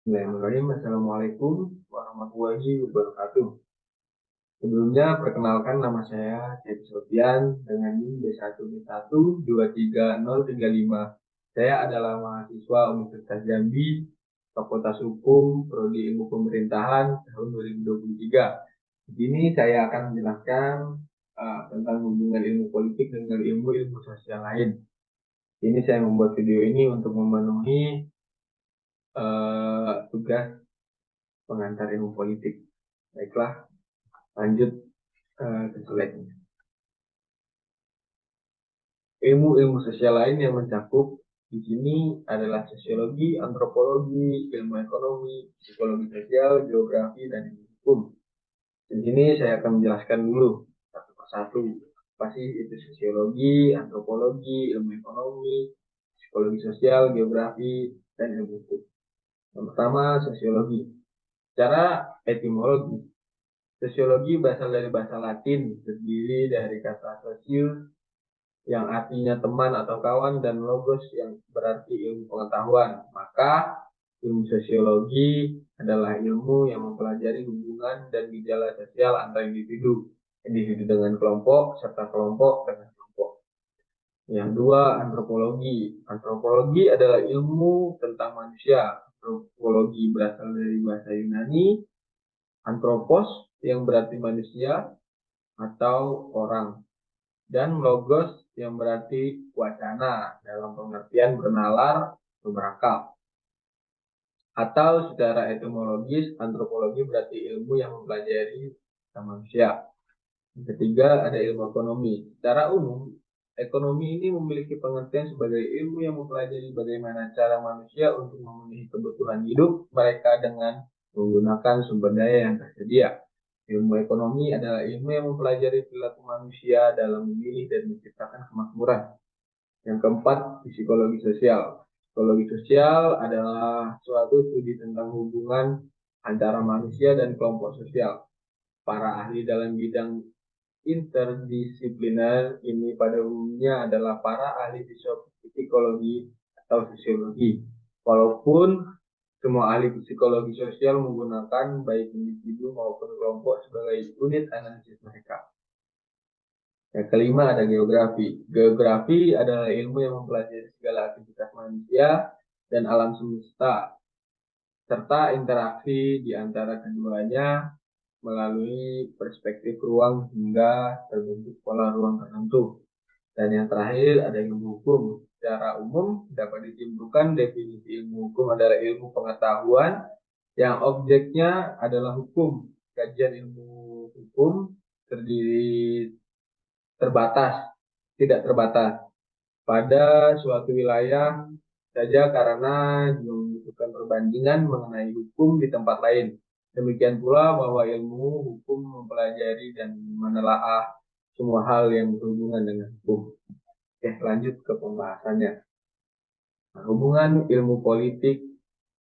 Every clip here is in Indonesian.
Bismillahirrahmanirrahim. Assalamualaikum warahmatullahi wabarakatuh. Sebelumnya, perkenalkan nama saya Syed Sofian dengan NIM B1B1230035. Saya adalah mahasiswa Universitas Jambi, Fakultas Hukum, Prodi Ilmu Pemerintahan tahun 2023. Di sini saya akan menjelaskan tentang hubungan ilmu politik dengan ilmu-ilmu sosial lain. Ini saya membuat video ini untuk memenuhi tugas pengantar ilmu politik. Baiklah, lanjut ke slide-nya. Ilmu-ilmu sosial lain yang mencakup di sini adalah sosiologi, antropologi, ilmu ekonomi, psikologi sosial, geografi, dan ilmu hukum. Di sini saya akan menjelaskan dulu satu persatu. Apa sih itu sosiologi, antropologi, ilmu ekonomi, psikologi sosial, geografi, dan ilmu hukum. Yang pertama, sosiologi. Secara etimologi, sosiologi berasal dari bahasa Latin, terdiri dari kata sosius yang artinya teman atau kawan dan logos yang berarti ilmu pengetahuan. Maka ilmu sosiologi adalah ilmu yang mempelajari hubungan dan gejala sosial antar individu, individu dengan kelompok serta kelompok dengan kelompok. Yang dua, antropologi. Antropologi adalah ilmu tentang manusia. Antropologi berasal dari bahasa Yunani, anthropos yang berarti manusia atau orang, dan logos yang berarti wacana dalam pengertian bernalar atau berakal. Atau secara etimologis, antropologi berarti ilmu yang mempelajari manusia. Yang ketiga, ada ilmu ekonomi. Secara umum, ekonomi ini memiliki pengertian sebagai ilmu yang mempelajari bagaimana cara manusia untuk memenuhi kebutuhan hidup mereka dengan menggunakan sumber daya yang tersedia. Ilmu ekonomi adalah ilmu yang mempelajari perilaku manusia dalam memilih dan menciptakan kemakmuran. Yang keempat, psikologi sosial. Psikologi sosial adalah suatu studi tentang hubungan antara manusia dan kelompok sosial. Para ahli dalam bidang interdisipliner ini pada umumnya adalah para ahli psikologi atau sosiologi. Walaupun semua ahli psikologi sosial menggunakan baik individu maupun kelompok sebagai unit analisis mereka. Yang kelima, ada geografi. Geografi adalah ilmu yang mempelajari segala aktivitas manusia dan alam semesta, serta interaksi di antara keduanya melalui perspektif ruang hingga terbentuk pola ruang tertentu. Dan yang terakhir, ada ilmu hukum. Secara umum, dapat disimpulkan definisi ilmu hukum adalah ilmu pengetahuan yang objeknya adalah hukum. Kajian ilmu hukum terdiri terbatas, tidak terbatas pada suatu wilayah saja karena membutuhkan perbandingan mengenai hukum di tempat lain. Demikian pula bahwa ilmu hukum mempelajari dan menelaah semua hal yang berhubungan dengan hukum. Oke, lanjut ke pembahasannya. Nah, hubungan ilmu politik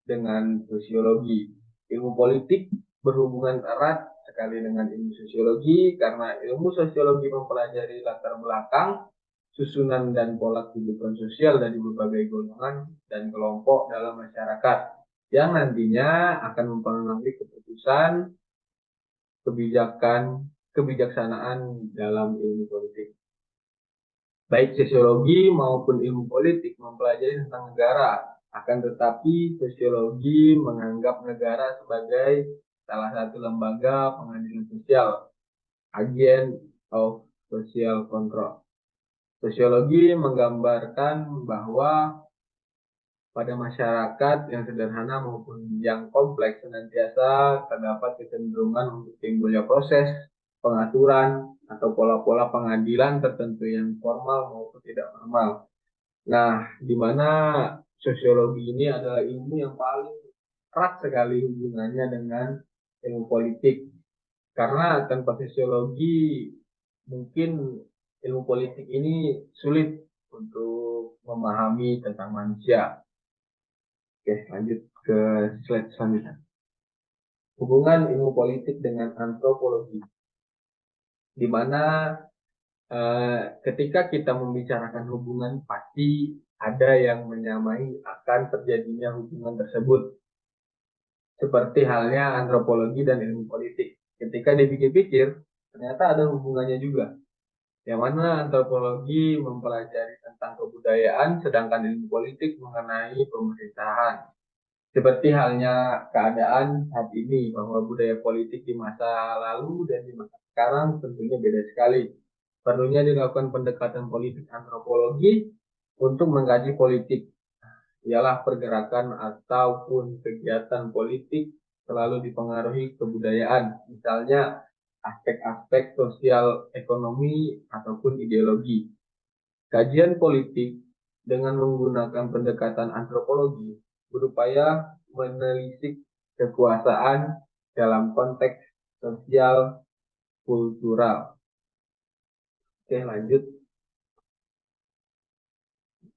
dengan sosiologi. Ilmu politik berhubungan erat sekali dengan ilmu sosiologi karena ilmu sosiologi mempelajari latar belakang, susunan dan pola kehidupan sosial dari berbagai golongan dan kelompok dalam masyarakat yang nantinya akan mempengaruhi keputusan, kebijakan, kebijaksanaan dalam ilmu politik. Baik sosiologi maupun ilmu politik mempelajari tentang negara, akan tetapi sosiologi menganggap negara sebagai salah satu lembaga pengadilan sosial, agent of social control. Sosiologi menggambarkan bahwa pada masyarakat yang sederhana maupun yang kompleks senantiasa terdapat kecenderungan untuk timbulnya proses pengaturan atau pola-pola pengadilan tertentu yang formal maupun tidak formal. Nah, di mana sosiologi ini adalah ilmu yang paling erat sekali hubungannya dengan ilmu politik. Karena tanpa sosiologi mungkin ilmu politik ini sulit untuk memahami tentang manusia. Oke, lanjut ke slide selanjutnya. Hubungan ilmu politik dengan antropologi, di mana ketika kita membicarakan hubungan pasti ada yang menyamai akan terjadinya hubungan tersebut. seperti halnya antropologi dan ilmu politik. Ketika dipikir-pikir, ternyata ada hubungannya juga. Yang mana antropologi mempelajari tentang kebudayaan, sedangkan ilmu politik mengenai pemerintahan. Seperti halnya keadaan saat ini, bahwa budaya politik di masa lalu dan di masa sekarang tentunya beda sekali. Perlunya dilakukan pendekatan politik antropologi untuk mengkaji politik, ialah pergerakan ataupun kegiatan politik selalu dipengaruhi kebudayaan, misalnya aspek-aspek sosial, ekonomi, ataupun ideologi. Kajian politik dengan menggunakan pendekatan antropologi berupaya menelisik kekuasaan dalam konteks sosial kultural. Oke, lanjut.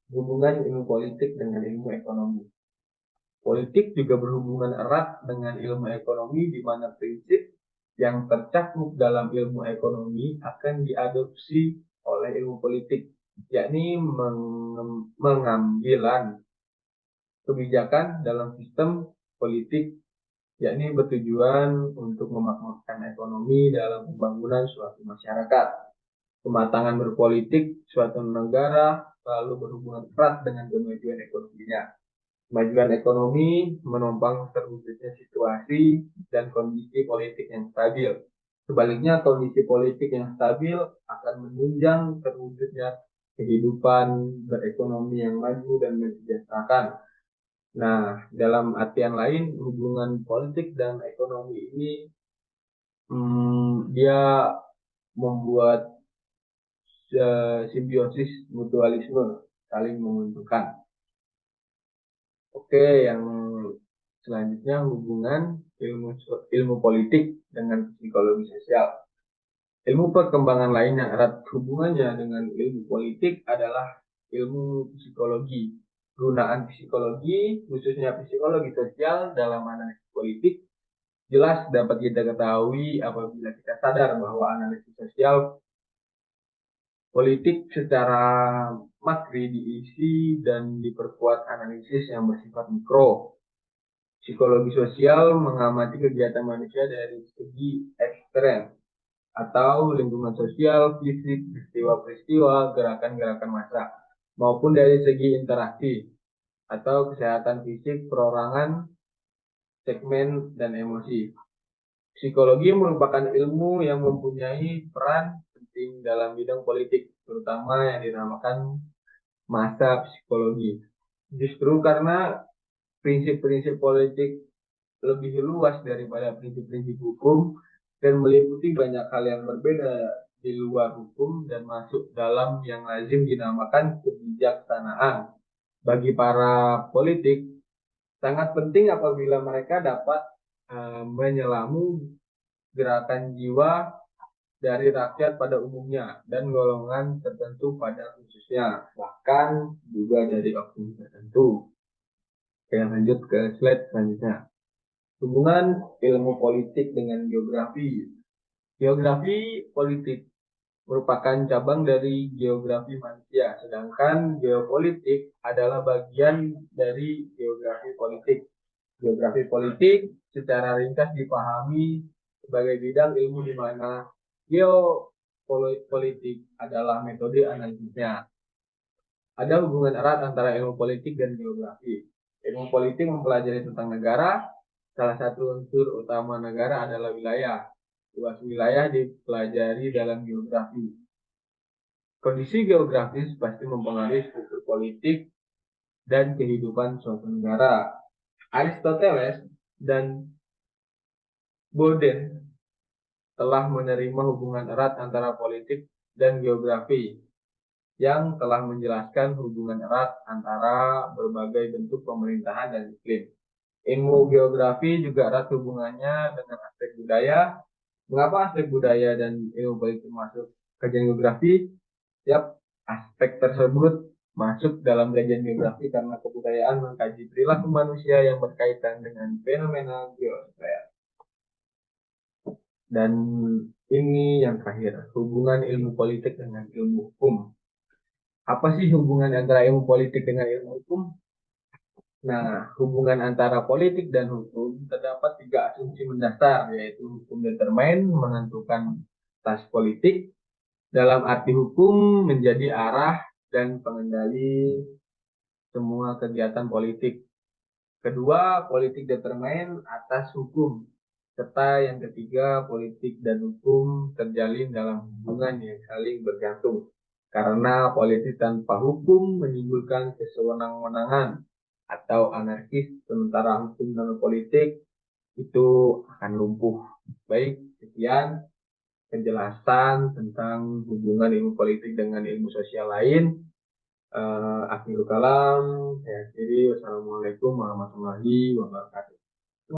Hubungan ilmu politik dengan ilmu ekonomi. Politik juga berhubungan erat dengan ilmu ekonomi, di mana prinsip yang tercakup dalam ilmu ekonomi akan diadopsi oleh ilmu politik, yakni mengambilan kebijakan dalam sistem politik, yakni bertujuan untuk memakmurkan ekonomi dalam pembangunan suatu masyarakat. Kematangan berpolitik suatu negara selalu berhubungan erat dengan kemajuan ekonominya. Kemajuan ekonomi menopang terwujudnya situasi dan kondisi politik yang stabil. Sebaliknya, kondisi politik yang stabil akan menunjang terwujudnya kehidupan berekonomi yang maju dan mensejahterakan. Nah, dalam artian lain, hubungan politik dan ekonomi ini dia membuat simbiosis mutualisme, saling menguntungkan. Oke, yang selanjutnya hubungan ilmu politik dengan psikologi sosial. Ilmu perkembangan lain yang erat hubungannya dengan ilmu politik adalah ilmu psikologi. Penggunaan psikologi, khususnya psikologi sosial dalam analisis politik, jelas dapat kita ketahui apabila kita sadar bahwa analisis sosial politik secara makri diisi dan diperkuat analisis yang bersifat mikro. Psikologi sosial mengamati kegiatan manusia dari segi ekstrem atau lingkungan sosial, fisik, peristiwa-peristiwa, gerakan-gerakan massa, maupun dari segi interaksi atau kesehatan fisik, perorangan, segmen, dan emosi. Psikologi merupakan ilmu yang mempunyai peran penting dalam bidang politik, terutama yang dinamakan masa psikologi. Justru karena prinsip-prinsip politik lebih luas daripada prinsip-prinsip hukum dan meliputi banyak hal yang berbeda di luar hukum dan masuk dalam yang lazim dinamakan kebijaksanaan. Bagi para politik, sangat penting apabila mereka dapat menyelamu gerakan jiwa dari rakyat pada umumnya dan golongan tertentu pada khususnya, bahkan juga dari oknum tertentu. Oke, lanjut ke slide selanjutnya. Hubungan ilmu politik dengan geografi. Geografi politik merupakan cabang dari geografi manusia, sedangkan geopolitik adalah bagian dari geografi politik. Geografi politik secara ringkas dipahami sebagai bidang ilmu di mana geopolitik adalah metode analisisnya. Ada hubungan erat antara ilmu politik dan geografi. Ilmu politik mempelajari tentang negara. Salah satu unsur utama negara adalah wilayah. Luas wilayah dipelajari dalam geografi. Kondisi geografis pasti mempengaruhi struktur politik dan kehidupan suatu negara. Aristoteles dan Boden telah menerima hubungan erat antara politik dan geografi, yang telah menjelaskan hubungan erat antara berbagai bentuk pemerintahan dan iklim. Ilmu geografi juga erat hubungannya dengan aspek budaya. Mengapa aspek budaya dan ilmu politik masuk kajian geografi? Setiap aspek tersebut masuk dalam kajian geografi karena kebudayaan mengkaji perilaku manusia yang berkaitan dengan fenomena geosfer. Dan ini yang terakhir, hubungan ilmu politik dengan ilmu hukum. Apa sih hubungan antara ilmu politik dengan ilmu hukum? Nah, hubungan antara politik dan hukum terdapat tiga asumsi mendasar, yaitu hukum determain menentukan tas politik, dalam arti hukum menjadi arah dan pengendali semua kegiatan politik. Kedua, politik determain atas hukum. Serta yang ketiga, politik dan hukum terjalin dalam hubungan yang saling bergantung. Karena politik tanpa hukum menimbulkan kesewenang-wenangan atau anarkis, sementara hukum dan politik itu akan lumpuh. Baik, sekian penjelasan tentang hubungan ilmu politik dengan ilmu sosial lain. Akhirul kalam, saya akhiri. Wassalamualaikum warahmatullahi wabarakatuh.